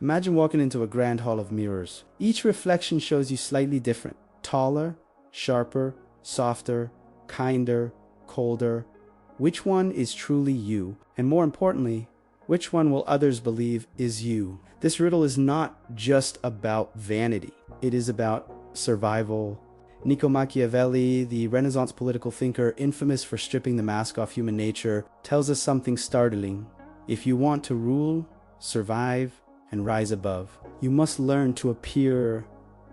Imagine walking into a grand hall of mirrors. Each reflection shows you slightly different. Taller, sharper, softer, kinder, colder. Which one is truly you? And more importantly, which one will others believe is you? This riddle is not just about vanity. It is about survival. Niccolò Machiavelli, the Renaissance political thinker infamous for stripping the mask off human nature, tells us something startling. If you want to rule, survive, and rise above, you must learn to appear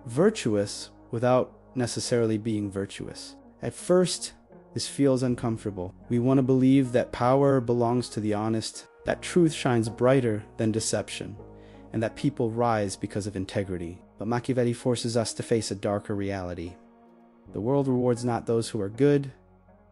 virtuous without necessarily being virtuous. At first, this feels uncomfortable. We want to believe that power belongs to the honest, that truth shines brighter than deception, and that people rise because of integrity. But Machiavelli forces us to face a darker reality. The world rewards not those who are good,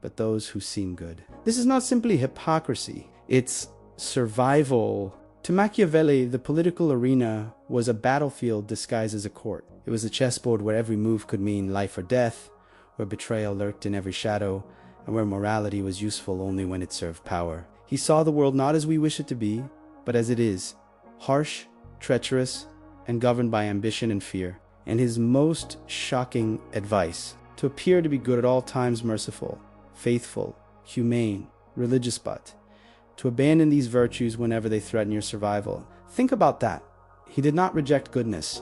but those who seem good. This is not simply hypocrisy, it's survival. To Machiavelli, the political arena was a battlefield disguised as a court. It was a chessboard where every move could mean life or death, where betrayal lurked in every shadow, and where morality was useful only when it served power. He saw the world not as we wish it to be, but as it is, harsh, treacherous, and governed by ambition and fear. And his most shocking advice: to appear to be good at all times, merciful, faithful, humane, religious, but to abandon these virtues whenever they threaten your survival. Think about that. He did not reject goodness,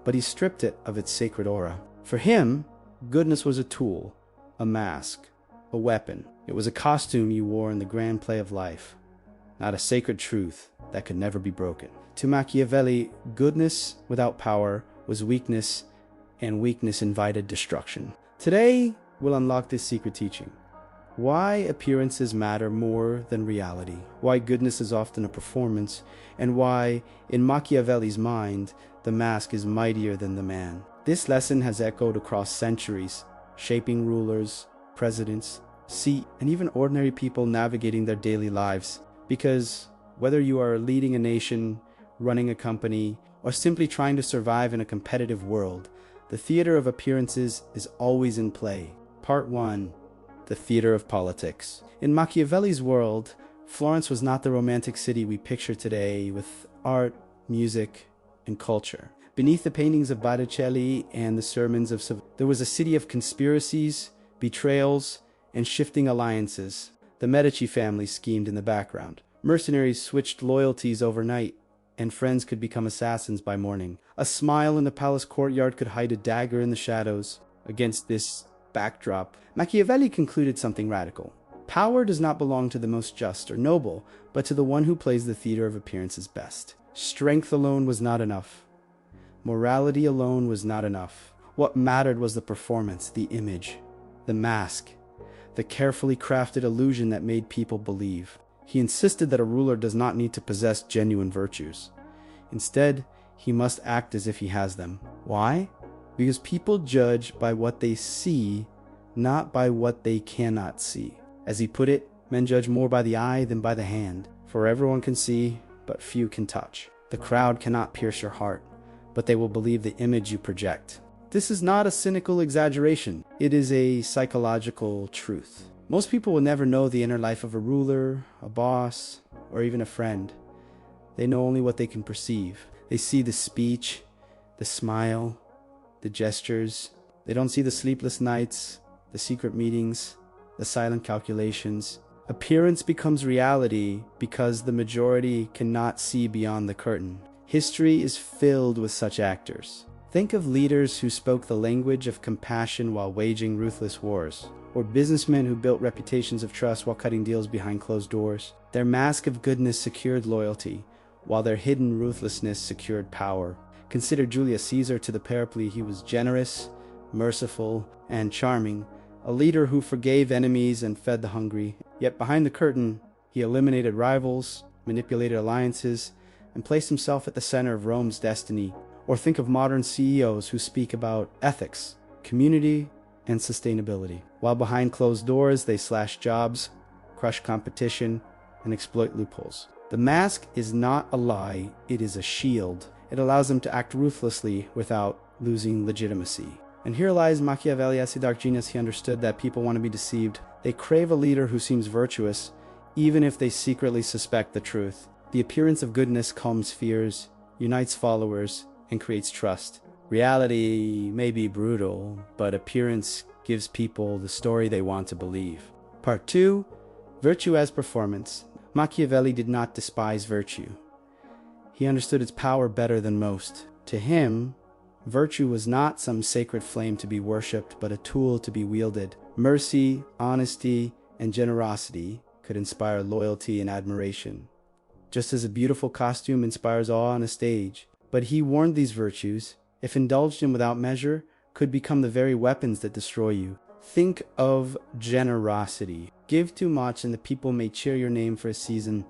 but he stripped it of its sacred aura. For him, goodness was a tool, a mask, a weapon. It was a costume you wore in the grand play of life, not a sacred truth that could never be broken. To Machiavelli, goodness without power was weakness, and weakness invited destruction. Today, we'll unlock this secret teaching. Why appearances matter more than reality, why goodness is often a performance, and why, in Machiavelli's mind, the mask is mightier than the man. This lesson has echoed across centuries, shaping rulers, presidents, and even ordinary people navigating their daily lives. Because whether you are leading a nation, running a company, or simply trying to survive in a competitive world, the theater of appearances is always in play. Part 1. The theater of politics. In Machiavelli's world, Florence was not the romantic city we picture today with art, music, and culture. Beneath the paintings of Botticelli and the sermons of there was a city of conspiracies, betrayals, and shifting alliances. The Medici family schemed in the background. Mercenaries switched loyalties overnight, and friends could become assassins by morning. A smile in the palace courtyard could hide a dagger in the shadows. Against this backdrop, Machiavelli concluded something radical. Power does not belong to the most just or noble, but to the one who plays the theater of appearances best. Strength alone was not enough. Morality alone was not enough. What mattered was the performance, the image, the mask, the carefully crafted illusion that made people believe. He insisted that a ruler does not need to possess genuine virtues. Instead, he must act as if he has them. Why? Because people judge by what they see, not by what they cannot see. As he put it, men judge more by the eye than by the hand. For everyone can see, but few can touch. The crowd cannot pierce your heart, but they will believe the image you project. This is not a cynical exaggeration. It is a psychological truth. Most people will never know the inner life of a ruler, a boss, or even a friend. They know only what they can perceive. They see the speech, the smile, the gestures. They don't see the sleepless nights, the secret meetings, the silent calculations. Appearance becomes reality because the majority cannot see beyond the curtain. History is filled with such actors. Think of leaders who spoke the language of compassion while waging ruthless wars, or businessmen who built reputations of trust while cutting deals behind closed doors. Their mask of goodness secured loyalty, while their hidden ruthlessness secured power. Consider Julius Caesar. To the Peripli, he was generous, merciful, and charming, a leader who forgave enemies and fed the hungry. Yet behind the curtain, he eliminated rivals, manipulated alliances, and placed himself at the center of Rome's destiny. Or think of modern CEOs who speak about ethics, community, and sustainability. While behind closed doors, they slash jobs, crush competition, and exploit loopholes. The mask is not a lie, it is a shield. It allows them to act ruthlessly without losing legitimacy. And here lies Machiavelli as the dark genius. He understood that people want to be deceived. They crave a leader who seems virtuous, even if they secretly suspect the truth. The appearance of goodness calms fears, unites followers, and creates trust. Reality may be brutal, but appearance gives people the story they want to believe. Part 2. Virtue as performance. Machiavelli did not despise virtue. He understood its power better than most. To him, virtue was not some sacred flame to be worshipped, but a tool to be wielded. Mercy, honesty, and generosity could inspire loyalty and admiration, just as a beautiful costume inspires awe on a stage. But he warned these virtues, if indulged in without measure, could become the very weapons that destroy you. Think of generosity. Give too much and the people may cheer your name for a season,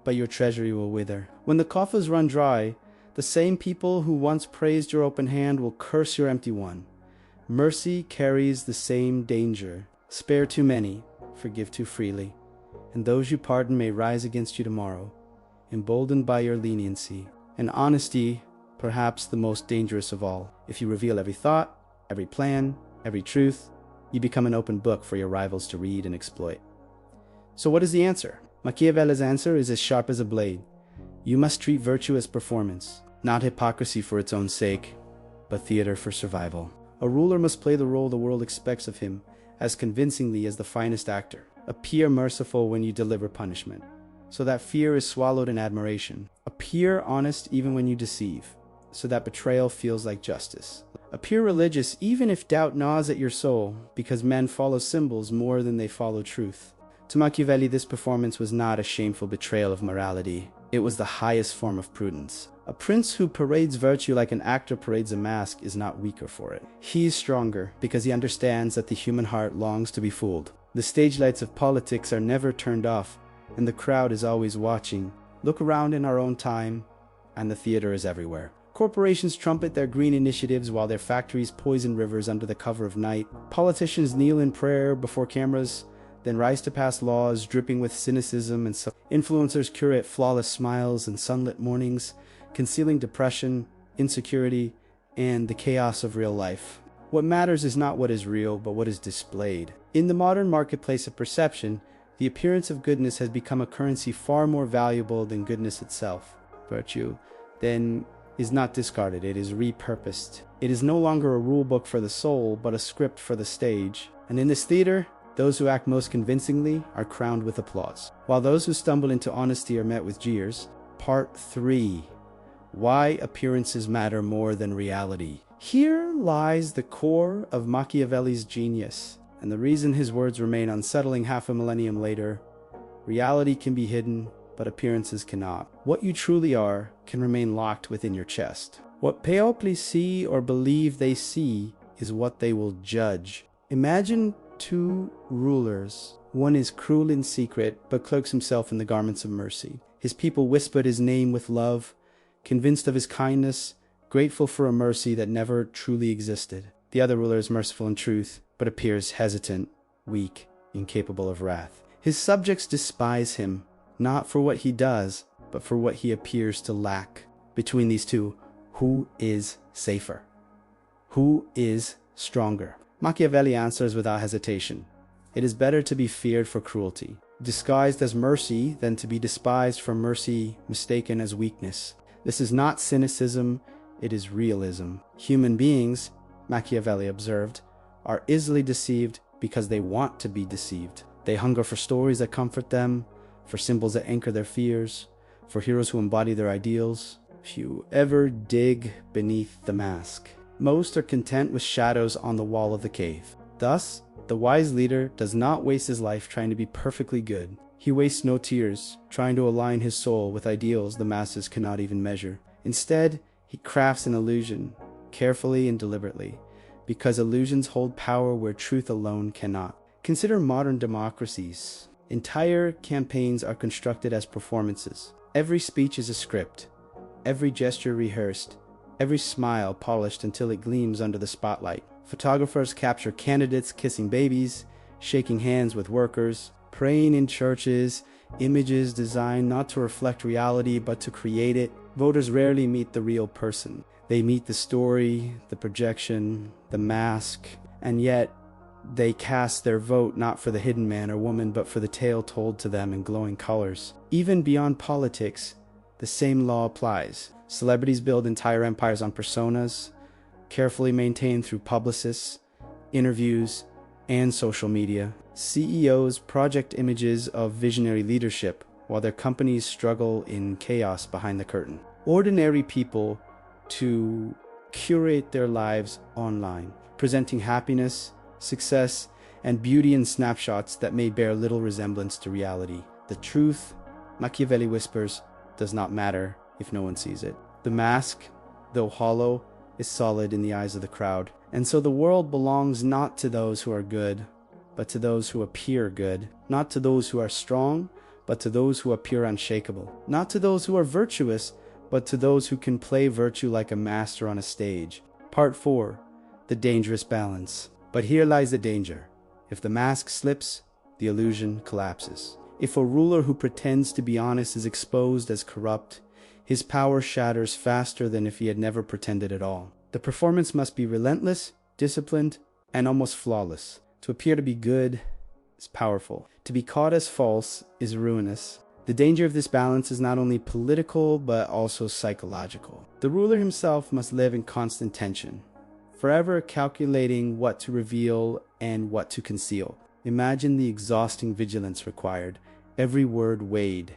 but your treasury will wither. When the coffers run dry, the same people who once praised your open hand will curse your empty one. Mercy carries the same danger. Spare too many, forgive too freely, and those you pardon may rise against you tomorrow, emboldened by your leniency. And honesty, perhaps the most dangerous of all. If you reveal every thought, every plan, every truth, you become an open book for your rivals to read and exploit. So what is the answer? Machiavelli's answer is as sharp as a blade. You must treat virtue as performance, not hypocrisy for its own sake, but theater for survival. A ruler must play the role the world expects of him as convincingly as the finest actor. Appear merciful when you deliver punishment, so that fear is swallowed in admiration. Appear honest even when you deceive, so that betrayal feels like justice. Appear religious even if doubt gnaws at your soul, because men follow symbols more than they follow truth. To Machiavelli, this performance was not a shameful betrayal of morality. It was the highest form of prudence. A prince who parades virtue like an actor parades a mask is not weaker for it. He is stronger because he understands that the human heart longs to be fooled. The stage lights of politics are never turned off, and the crowd is always watching. Look around in our own time, and the theater is everywhere. Corporations trumpet their green initiatives while their factories poison rivers under the cover of night. Politicians kneel in prayer before cameras, then rise to pass laws dripping with cynicism and influencers curate flawless smiles and sunlit mornings, concealing depression, insecurity, and the chaos of real life. What matters is not what is real, but what is displayed. In the modern marketplace of perception, the appearance of goodness has become a currency far more valuable than goodness itself. Virtue, then, is not discarded, it is repurposed. It is no longer a rule book for the soul, but a script for the stage. And in this theater, those who act most convincingly are crowned with applause, while those who stumble into honesty are met with jeers. Part 3. Why appearances matter more than reality. Here lies the core of Machiavelli's genius, and the reason his words remain unsettling half a millennium later. Reality can be hidden, but appearances cannot. What you truly are can remain locked within your chest. What people see or believe they see is what they will judge. Imagine two rulers. One is cruel in secret, but cloaks himself in the garments of mercy. His people whispered his name with love, convinced of his kindness, grateful for a mercy that never truly existed. The other ruler is merciful in truth, but appears hesitant, weak, incapable of wrath. His subjects despise him, not for what he does, but for what he appears to lack. Between these two, who is safer? Who is stronger? Machiavelli answers without hesitation. It is better to be feared for cruelty, disguised as mercy, than to be despised for mercy mistaken as weakness. This is not cynicism, it is realism. Human beings, Machiavelli observed, are easily deceived because they want to be deceived. They hunger for stories that comfort them, for symbols that anchor their fears, for heroes who embody their ideals. Few ever dig beneath the mask. Most are content with shadows on the wall of the cave. Thus, the wise leader does not waste his life trying to be perfectly good. He wastes no tears trying to align his soul with ideals the masses cannot even measure. Instead, he crafts an illusion, carefully and deliberately, because illusions hold power where truth alone cannot. Consider modern democracies. Entire campaigns are constructed as performances. Every speech is a script, every gesture rehearsed, every smile polished until it gleams under the spotlight. Photographers capture candidates kissing babies, shaking hands with workers, praying in churches, images designed not to reflect reality but to create it. Voters rarely meet the real person. They meet the story, the projection, the mask, and yet they cast their vote not for the hidden man or woman but for the tale told to them in glowing colors. Even beyond politics, the same law applies. Celebrities build entire empires on personas, carefully maintained through publicists, interviews, and social media. CEOs project images of visionary leadership while their companies struggle in chaos behind the curtain. Ordinary people to curate their lives online, presenting happiness, success, and beauty in snapshots that may bear little resemblance to reality. The truth, Machiavelli whispers, does not matter if no one sees it. The mask, though hollow, is solid in the eyes of the crowd. And so the world belongs not to those who are good, but to those who appear good. Not to those who are strong, but to those who appear unshakable. Not to those who are virtuous, but to those who can play virtue like a master on a stage. Part 4. The dangerous balance. But here lies the danger. If the mask slips, the illusion collapses. If a ruler who pretends to be honest is exposed as corrupt, his power shatters faster than if he had never pretended at all. The performance must be relentless, disciplined, and almost flawless. To appear to be good is powerful. To be caught as false is ruinous. The danger of this balance is not only political, but also psychological. The ruler himself must live in constant tension, forever calculating what to reveal and what to conceal. Imagine the exhausting vigilance required, every word weighed,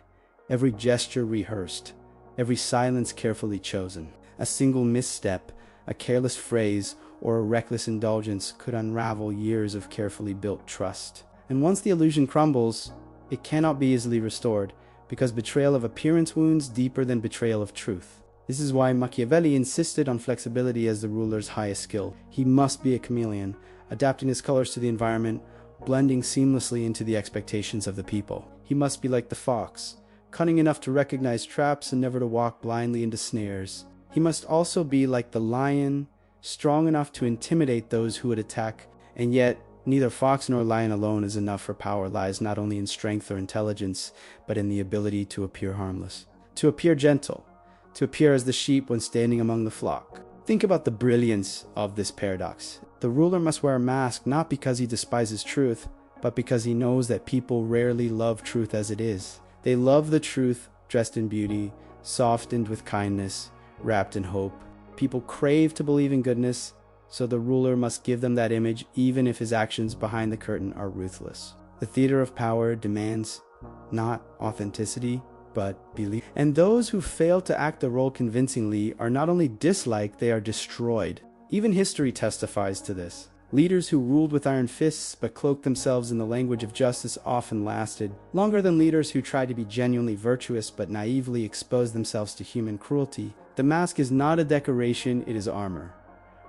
every gesture rehearsed, every silence carefully chosen. A single misstep, a careless phrase, or a reckless indulgence could unravel years of carefully built trust. And once the illusion crumbles, it cannot be easily restored, because betrayal of appearance wounds deeper than betrayal of truth. This is why Machiavelli insisted on flexibility as the ruler's highest skill. He must be a chameleon, adapting his colors to the environment, blending seamlessly into the expectations of the people. He must be like the fox, cunning enough to recognize traps and never to walk blindly into snares. He must also be like the lion, strong enough to intimidate those who would attack, and yet neither fox nor lion alone is enough, for power lies not only in strength or intelligence, but in the ability to appear harmless, to appear gentle, to appear as the sheep when standing among the flock. Think about the brilliance of this paradox. The ruler must wear a mask not because he despises truth, but because he knows that people rarely love truth as it is. They love the truth dressed in beauty, softened with kindness, wrapped in hope. People crave to believe in goodness, so the ruler must give them that image even if his actions behind the curtain are ruthless. The theater of power demands not authenticity, but belief. And those who fail to act the role convincingly are not only disliked, they are destroyed. Even history testifies to this. Leaders who ruled with iron fists but cloaked themselves in the language of justice often lasted longer than leaders who tried to be genuinely virtuous but naively exposed themselves to human cruelty. The mask is not a decoration, it is armor.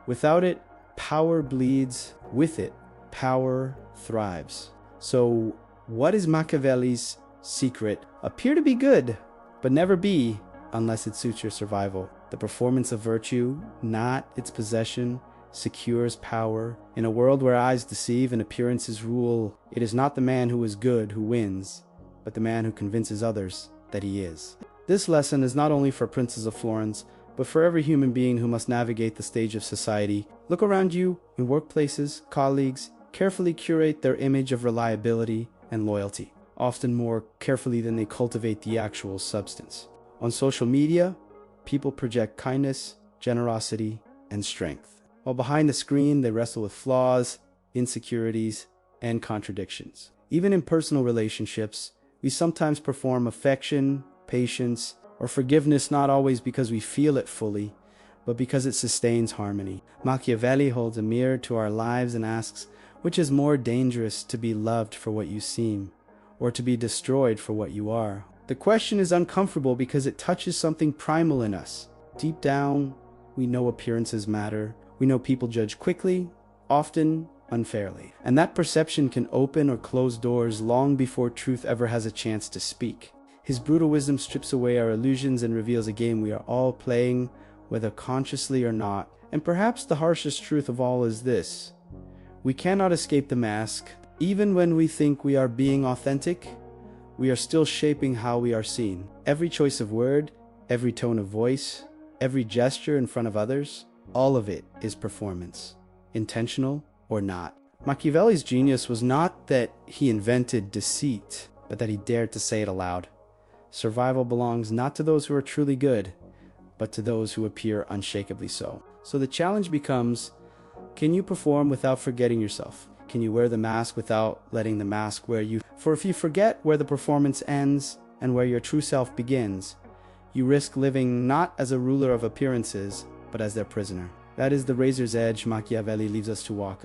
Without it, power bleeds. With it, power thrives. So, what is Machiavelli's secret? Appear to be good, but never be unless it suits your survival. The performance of virtue, not its possession, secures power. In a world where eyes deceive and appearances rule, it is not the man who is good who wins, but the man who convinces others that he is. This lesson is not only for princes of Florence, but for every human being who must navigate the stage of society. Look around you, in workplaces, colleagues, carefully curate their image of reliability and loyalty, often more carefully than they cultivate the actual substance. On social media, people project kindness, generosity, and strength, while behind the screen they wrestle with flaws, insecurities, and contradictions. Even in personal relationships, we sometimes perform affection, patience, or forgiveness not always because we feel it fully, but because it sustains harmony. Machiavelli holds a mirror to our lives and asks, which is more dangerous, to be loved for what you seem, or to be destroyed for what you are? The question is uncomfortable because it touches something primal in us. Deep down, we know appearances matter. We know people judge quickly, often unfairly. And that perception can open or close doors long before truth ever has a chance to speak. His brutal wisdom strips away our illusions and reveals a game we are all playing, whether consciously or not. And perhaps the harshest truth of all is this: we cannot escape the mask. Even when we think we are being authentic, we are still shaping how we are seen. Every choice of word, every tone of voice, every gesture in front of others, all of it is performance, intentional or not. Machiavelli's genius was not that he invented deceit, but that he dared to say it aloud. Survival belongs not to those who are truly good, but to those who appear unshakably so. So the challenge becomes, can you perform without forgetting yourself? Can you wear the mask without letting the mask wear you? For if you forget where the performance ends and where your true self begins, you risk living not as a ruler of appearances, but as their prisoner. That is the razor's edge Machiavelli leaves us to walk